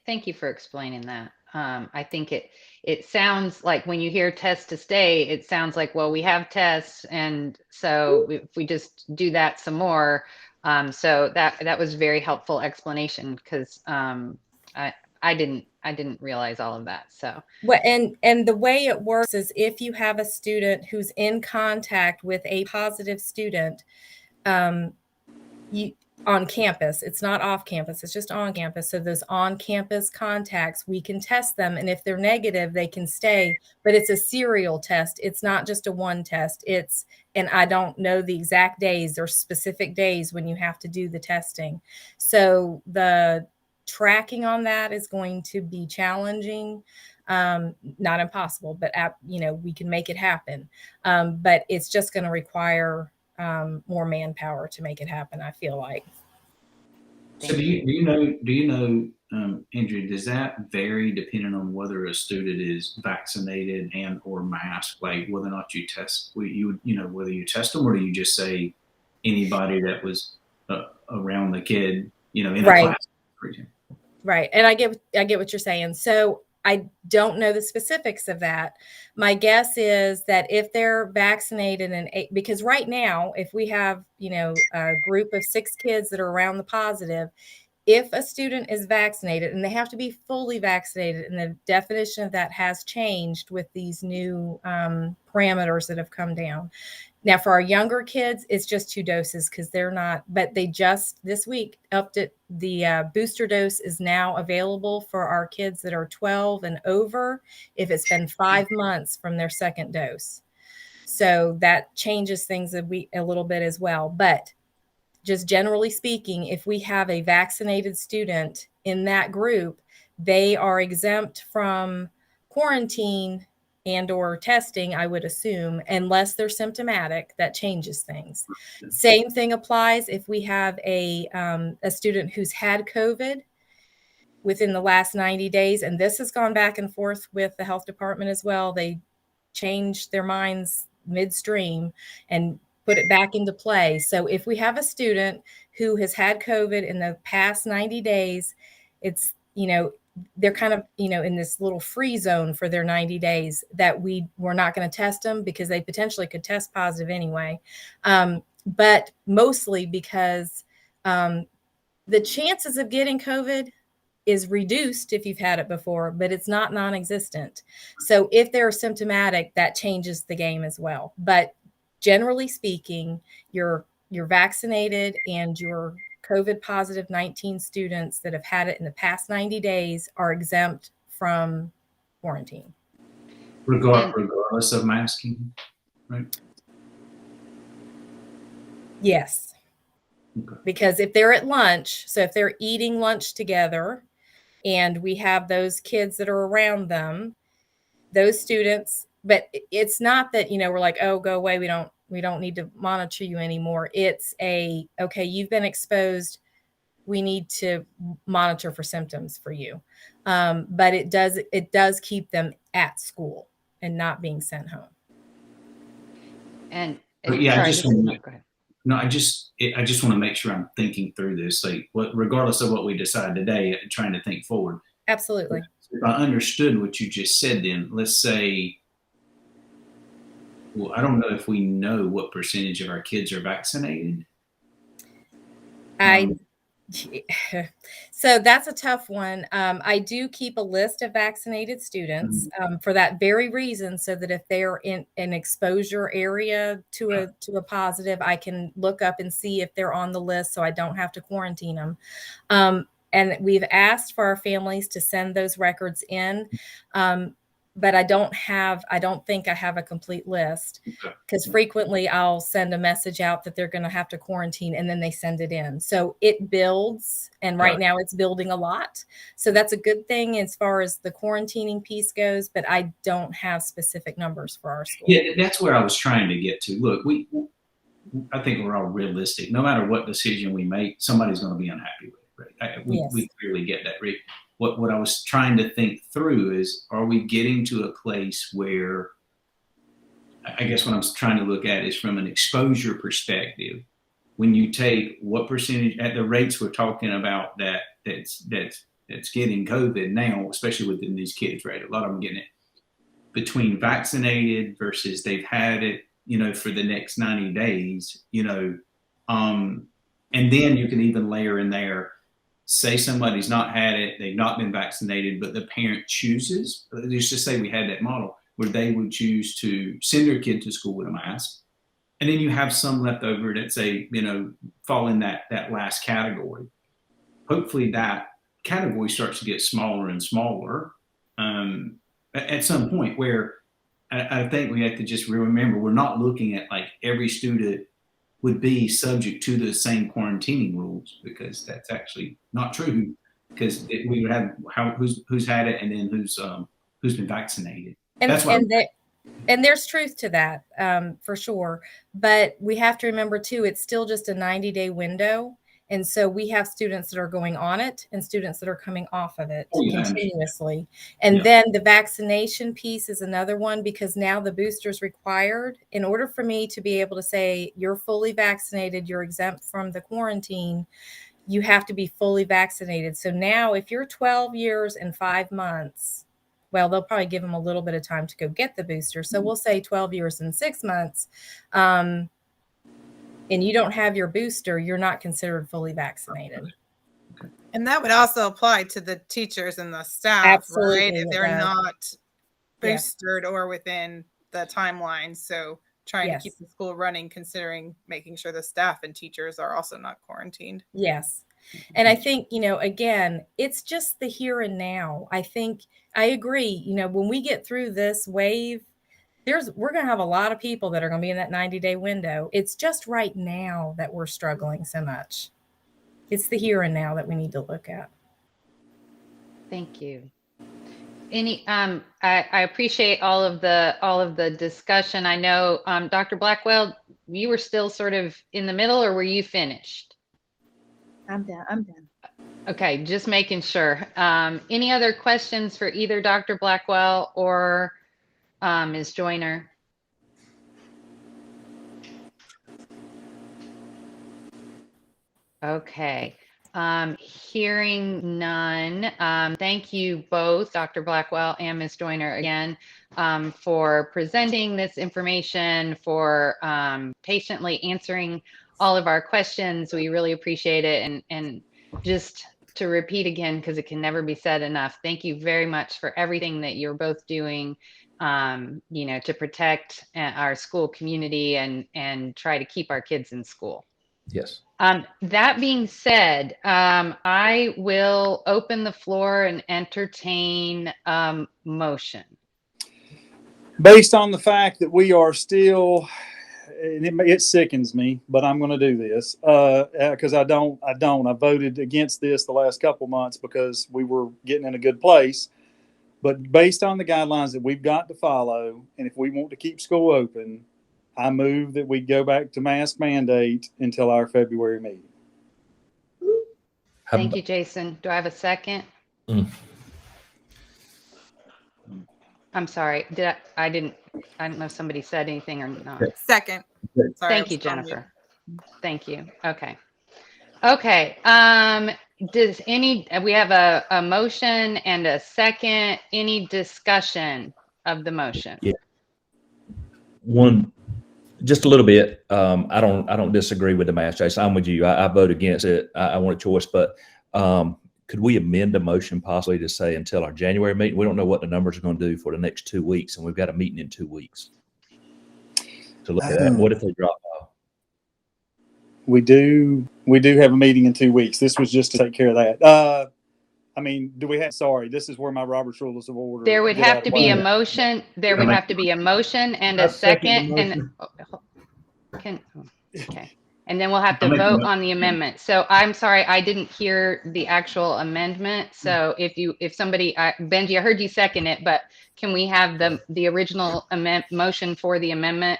Thank you for explaining that. I think it sounds like when you hear test to stay, it sounds like, well, we have tests, and so if we just do that some more. So that was very helpful explanation because I didn't realize all of that. So well, and the way it works is if you have a student who's in contact with a positive student, on campus, it's not off campus, it's just on campus. So those on campus contacts, we can test them. And if they're negative, they can stay, but it's a serial test. It's not just a one test. And I don't know the exact days. There's specific days when you have to do the testing. So the tracking on that is going to be challenging. Not impossible, but we can make it happen. But it's just going to require more manpower to make it happen, I feel like. So do you know, Andrew, does that vary depending on whether a student is vaccinated and or masked, like whether or not you test, whether you test them, or do you just say anybody that was around the kid, in a class, for example? Right. And I get what you're saying. So I don't know the specifics of that. My guess is that if they're vaccinated because right now, if we have, a group of 6 kids that are around the positive, if a student is vaccinated, and they have to be fully vaccinated, and the definition of that has changed with these new parameters that have come down. Now, for our younger kids, it's just 2 doses because they're not, but they just this week upped it. The booster dose is now available for our kids that are 12 and over if it's been 5 months from their second dose. So that changes things a little bit as well. But just generally speaking, if we have a vaccinated student in that group, they are exempt from quarantine and or testing, I would assume, unless they're symptomatic. That changes things. Same thing applies if we have a student who's had COVID within the last 90 days. And this has gone back and forth with the health department as well. They changed their minds midstream and put it back into play. So if we have a student who has had COVID in the past 90 days, it's, they're kind of, in this little free zone for their 90 days that we're not going to test them because they potentially could test positive anyway. But mostly because the chances of getting COVID is reduced if you've had it before, but it's not non-existent. So if they're symptomatic, that changes the game as well. But generally speaking, you're vaccinated and your COVID positive 19 students that have had it in the past 90 days are exempt from quarantine. Regardless of masking, right? Yes. Okay. Because if they're at lunch, so if they're eating lunch together and we have those kids that are around them, those students, but it's not that, we're like, oh, go away. We don't need to monitor you anymore. It's okay, you've been exposed. We need to monitor for symptoms for you. But it does keep them at school and not being sent home. And yeah, sorry, go ahead. No, I just want to make sure I'm thinking through this. Like, regardless of what we decide today, I'm trying to think forward. Absolutely. If I understood what you just said, then let's say, well, I don't know if we know what percentage of our kids are vaccinated. So that's a tough one. I do keep a list of vaccinated students for that very reason, so that if they're in an exposure area to a positive, I can look up and see if they're on the list, so I don't have to quarantine them. And we've asked for our families to send those records in. But I don't think I have a complete list, because frequently I'll send a message out that they're going to have to quarantine and then they send it in. So it builds, and right now it's building a lot. So that's a good thing as far as the quarantining piece goes, but I don't have specific numbers for our school. Yeah, that's where I was trying to get to. Look, I think we're all realistic. No matter what decision we make, somebody's going to be unhappy with it, right? We clearly get that, right? What I was trying to think through is, are we getting to a place where, I guess what I'm trying to look at is from an exposure perspective, when you take what percentage at the rates we're talking about that's getting COVID now, especially within these kids, right? A lot of them getting it between vaccinated versus they've had it, for the next 90 days, and then you can even layer in there, say somebody's not had it, they've not been vaccinated, but the parent chooses, let's just say we had that model where they would choose to send their kid to school with a mask. And then you have some left over that say, fall in that last category. Hopefully that category starts to get smaller and smaller at some point, where I think we have to just remember, we're not looking at like every student would be subject to the same quarantining rules, because that's actually not true, because we would have who's had it and then who's been vaccinated. And there's truth to that, for sure. But we have to remember too, it's still just a 90-day window. And so we have students that are going on it and students that are coming off of it continuously. And then the vaccination piece is another one, because now the booster is required. In order for me to be able to say you're fully vaccinated, you're exempt from the quarantine, you have to be fully vaccinated. So now if you're 12 years and 5 months, well, they'll probably give them a little bit of time to go get the booster. So we'll say 12 years and 6 months. And you don't have your booster, you're not considered fully vaccinated. And that would also apply to the teachers and the staff, absolutely, right? If they're not boosted or within the timeline. So trying to keep the school running, considering making sure the staff and teachers are also not quarantined. Yes. And I think, again, it's just the here and now. I think I agree. When we get through this wave, we're going to have a lot of people that are going to be in that 90-day window. It's just right now that we're struggling so much. It's the here and now that we need to look at. Thank you. I appreciate all of the discussion. I know, Dr. Blackwell, you were still sort of in the middle, or were you finished? I'm done. Okay, just making sure. Any other questions for either Dr. Blackwell or Ms. Joyner? Okay. Hearing none. Thank you both, Dr. Blackwell and Ms. Joyner, again, for presenting this information, for patiently answering all of our questions. We really appreciate it. And just to repeat again, because it can never be said enough, thank you very much for everything that you're both doing, to protect our school community and try to keep our kids in school. Yes. That being said, I will open the floor and entertain motion. Based on the fact that we are still, and it sickens me, but I'm going to do this because I voted against this the last couple months because we were getting in a good place. But based on the guidelines that we've got to follow, and if we want to keep school open, I move that we go back to mask mandate until our February meeting. Thank you, Jason. Do I have a second? I'm sorry. I don't know if somebody said anything or not. Second. Sorry, Thank you, Jennifer. Thank you. Okay. Okay. We have a motion and a second. Any discussion of the motion? Yeah. Just a little bit. I don't disagree with the mask, Jason. I'm with you. I vote against it. I want a choice, but could we amend the motion possibly to say until our January meeting? We don't know what the numbers are going to do for the next 2 weeks, and we've got a meeting in 2 weeks to look at that. What if they drop off? We do have a meeting in 2 weeks. This was just to take care of that. Sorry, this is where my Robert's Rules of Order. There would have to be a motion. There would have to be a motion and a second. Okay. And then we'll have to vote on the amendment. So I'm sorry, I didn't hear the actual amendment. So if somebody, Benji, I heard you second it, but can we have the original motion for the amendment?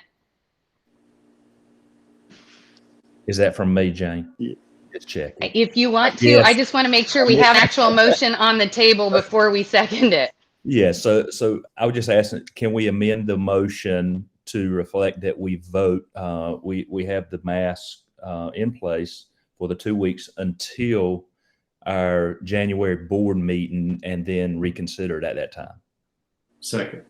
Is that from me, Jane? Yeah. Just check. If you want to, yes. I just want to make sure we have an actual motion on the table before we second it. Yeah. So I would just ask, can we amend the motion to reflect that we vote, we have the mask in place for the 2 weeks until our January board meeting, and then reconsider it at that time? Second.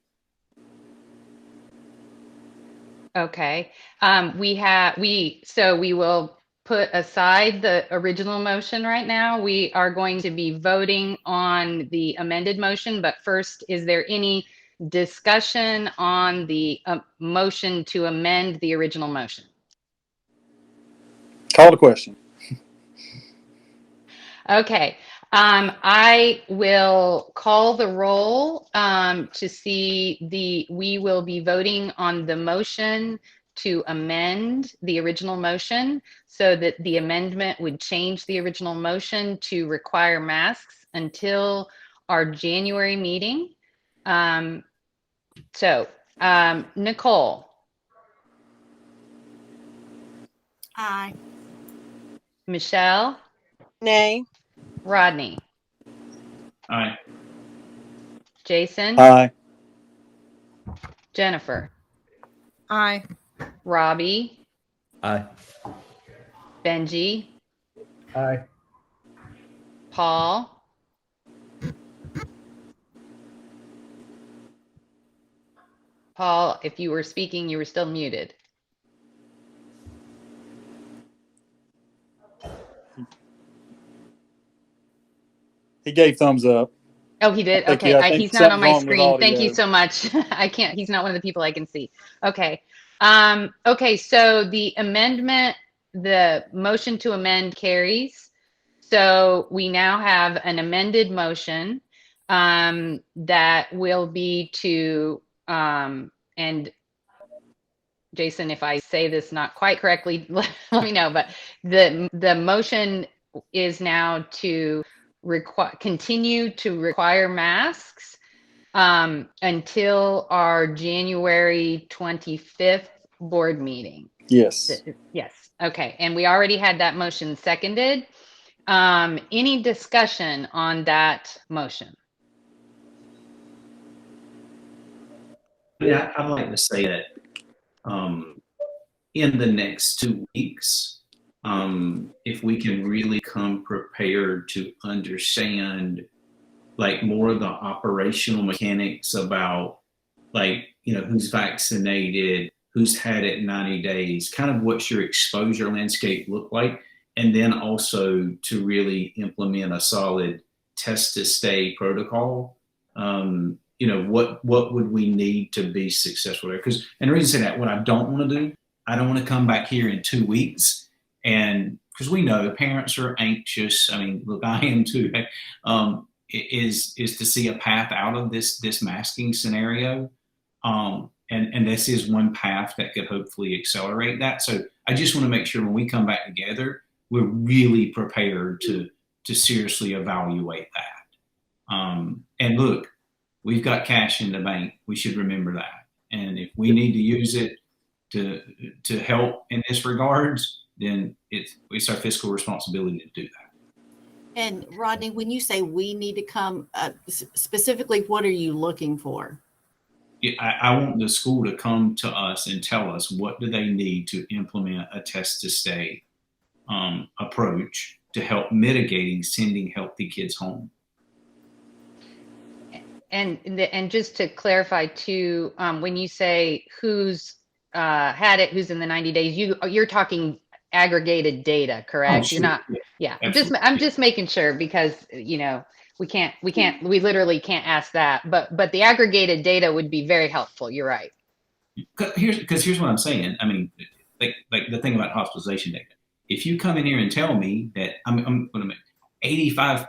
Okay. So we will put aside the original motion right now. We are going to be voting on the amended motion, but first, is there any discussion on the motion to amend the original motion? Call the question. Okay. I will call the roll to see we will be voting on the motion to amend the original motion so that the amendment would change the original motion to require masks until our January meeting. Nicole. Aye. Michelle. Nay. Rodney. Aye. Jason. Aye. Jennifer. Aye. Robbie. Aye. Benji. Aye. Paul. Paul, if you were speaking, you were still muted. He gave thumbs up. Oh, he did? Okay. He's not on my screen. Thank you so much. He's not one of the people I can see. Okay. Okay. So the amendment, the motion to amend carries. So we now have an amended motion that will be to, and Jason, if I say this not quite correctly, let me know, but the motion is now to continue to require masks until our January 25th board meeting. Yes. Yes. Okay. And we already had that motion seconded. Any discussion on that motion? Yeah, I'd like to say that in the next 2 weeks, if we can really come prepared to understand like more of the operational mechanics about like, you know, who's vaccinated, who's had it 90 days, kind of what's your exposure landscape look like. And then also to really implement a solid test to stay protocol. You know, what would we need to be successful there? Because, and the reason I say that, what I don't want to do, I don't want to come back here in 2 weeks and because we know parents are anxious. I mean, look, I am too. Is to see a path out of this masking scenario, and this is one path that could hopefully accelerate that. So I just want to make sure when we come back together, we're really prepared to seriously evaluate that. And look, we've got cash in the bank. We should remember that. And if we need to use it to help in this regards, then it's our fiscal responsibility to do that. And Rodney, when you say we need to come, specifically, what are you looking for? Yeah, I want the school to come to us and tell us what do they need to implement a test to stay approach to help mitigating sending healthy kids home. And just to clarify too, when you say who's had it, who's in the 90 days, you're talking aggregated data, correct? Oh, sure. You're not. Yeah. I'm just making sure because, you know, we literally can't ask that, but the aggregated data would be very helpful. You're right. Here's what I'm saying. I mean, like the thing about hospitalization data. If you come in here and tell me that I'm going to make 85%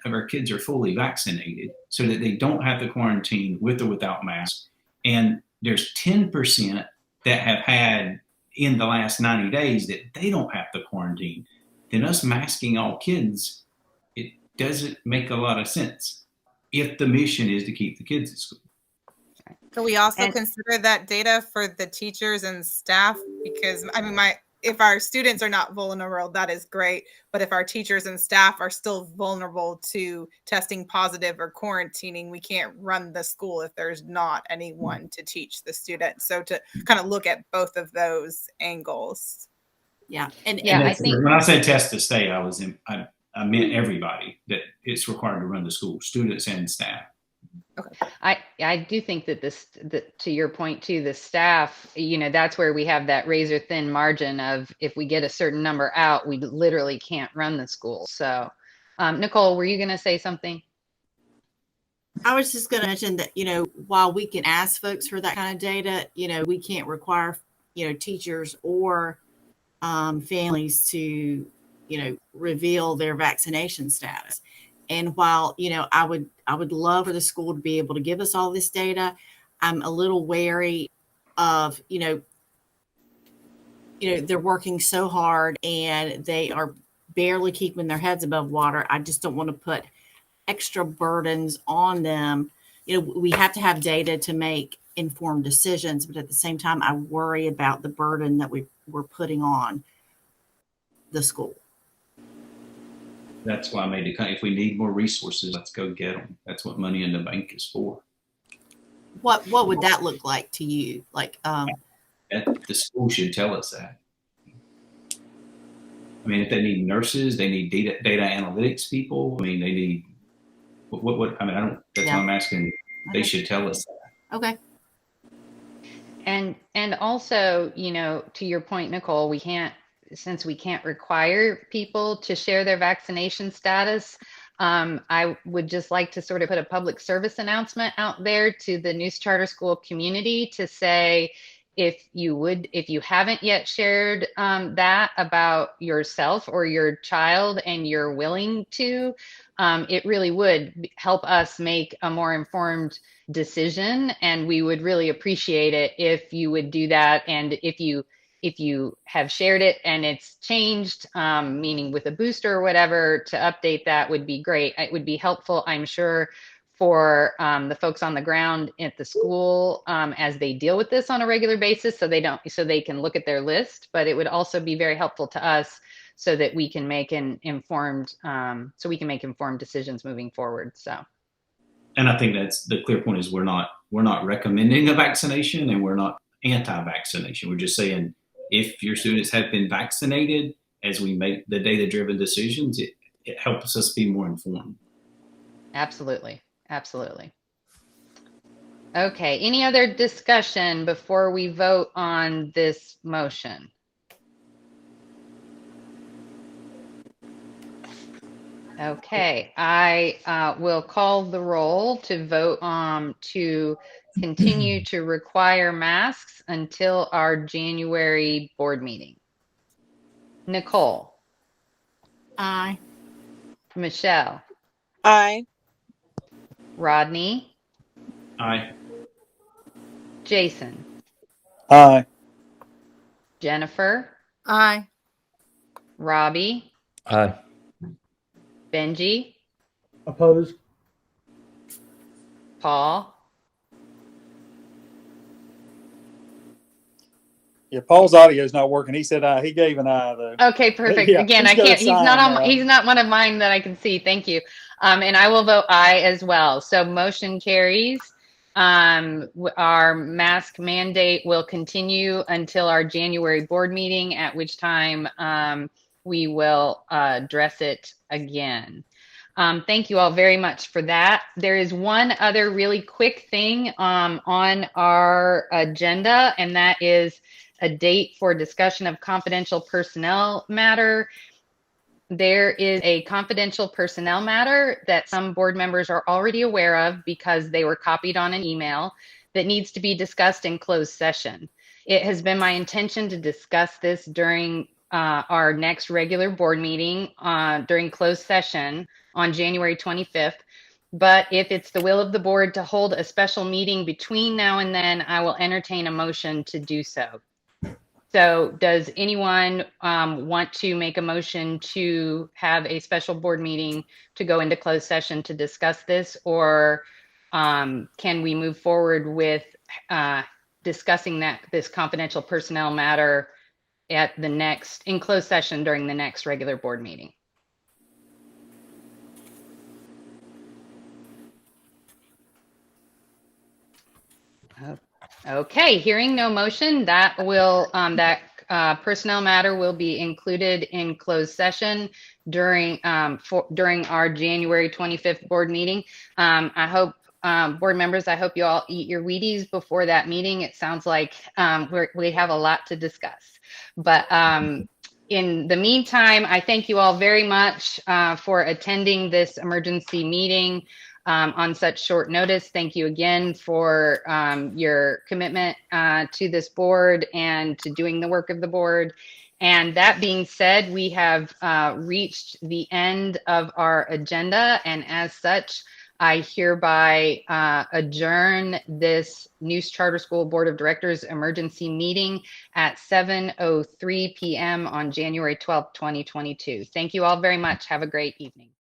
of our kids are fully vaccinated so that they don't have to quarantine with or without masks, and there's 10% that have had in the last 90 days that they don't have to quarantine, then us masking all kids, it doesn't make a lot of sense if the mission is to keep the kids at school. Can we also consider that data for the teachers and staff? Because I mean, if our students are not vulnerable, that is great. But if our teachers and staff are still vulnerable to testing positive or quarantining, we can't run the school if there's not anyone to teach the students. So to kind of look at both of those angles. Yeah. And I think when I said test to stay, I meant everybody that it's required to run the school, students and staff. Okay. I do think that to your point too, the staff, you know, that's where we have that razor thin margin of if we get a certain number out, we literally can't run the school. So, Nicole, were you going to say something? I was just going to mention that, you know, while we can ask folks for that kind of data, you know, we can't require, you know, teachers or families to, you know, reveal their vaccination status. And while, you know, I would love for the school to be able to give us all this data, I'm a little wary of, you know, they're working so hard and they are barely keeping their heads above water. I just don't want to put extra burdens on them. You know, we have to have data to make informed decisions, but at the same time, I worry about the burden that we're putting on the school. That's why I made it. If we need more resources, let's go get them. That's what money in the bank is for. What would that look like to you? Like, the school should tell us that. I mean, if they need nurses, they need data analytics people. I mean, they need what? I mean, I don't. That's why I'm asking. They should tell us that. Okay. And also, you know, to your point, Nicole, since we can't require people to share their vaccination status, I would just like to sort of put a public service announcement out there to the Neuse Charter School community to say, if you haven't yet shared that about yourself or your child and you're willing to, it really would help us make a more informed decision. And we would really appreciate it if you would do that. And if you have shared it and it's changed, meaning with a booster or whatever, to update that would be great. It would be helpful, I'm sure, for the folks on the ground at the school as they deal with this on a regular basis, so they can look at their list. But it would also be very helpful to us so that we can make informed decisions moving forward. So. And I think that's the clear point is we're not recommending a vaccination and we're not anti-vaccination. We're just saying if your students have been vaccinated, as we make the data-driven decisions, it helps us be more informed. Absolutely. Absolutely. Okay. Any other discussion before we vote on this motion? Okay. I will call the roll to vote to continue to require masks until our January board meeting. Nicole. Aye. Michelle. Aye. Rodney. Aye. Jason. Aye. Jennifer. Aye. Robbie. Aye. Benji. Opposed? Paul. Yeah, Paul's audio is not working. He said aye. He gave an aye though. Okay, perfect. Yeah, Again, he's I got a can't, he's sign not on, now. he's not one of mine that I can see. Thank you. And I will vote aye as well. So motion carries. Our mask mandate will continue until our January board meeting, at which time we will address it again. Thank you all very much for that. There is one other really quick thing on our agenda, and that is a date for discussion of confidential personnel matter. There is a confidential personnel matter that some board members are already aware of because they were copied on an email that needs to be discussed in closed session. It has been my intention to discuss this during our next regular board meeting during closed session on January 25th. But if it's the will of the board to hold a special meeting between now and then, I will entertain a motion to do so. So does anyone want to make a motion to have a special board meeting to go into closed session to discuss this, or can we move forward with discussing this confidential personnel matter at the next in closed session during the next regular board meeting? Okay, hearing no motion, that will personnel matter will be included in closed session during our January 25th board meeting. I hope board members, I hope you all eat your Wheaties before that meeting. It sounds like we have a lot to discuss. But in the meantime, I thank you all very much for attending this emergency meeting on such short notice. Thank you again for your commitment to this board and to doing the work of the board. And that being said, we have reached the end of our agenda, and as such, I hereby adjourn this Neuse Charter School Board of Directors emergency meeting at 7:03 p.m. on January 12th, 2022. Thank you all very much. Have a great evening.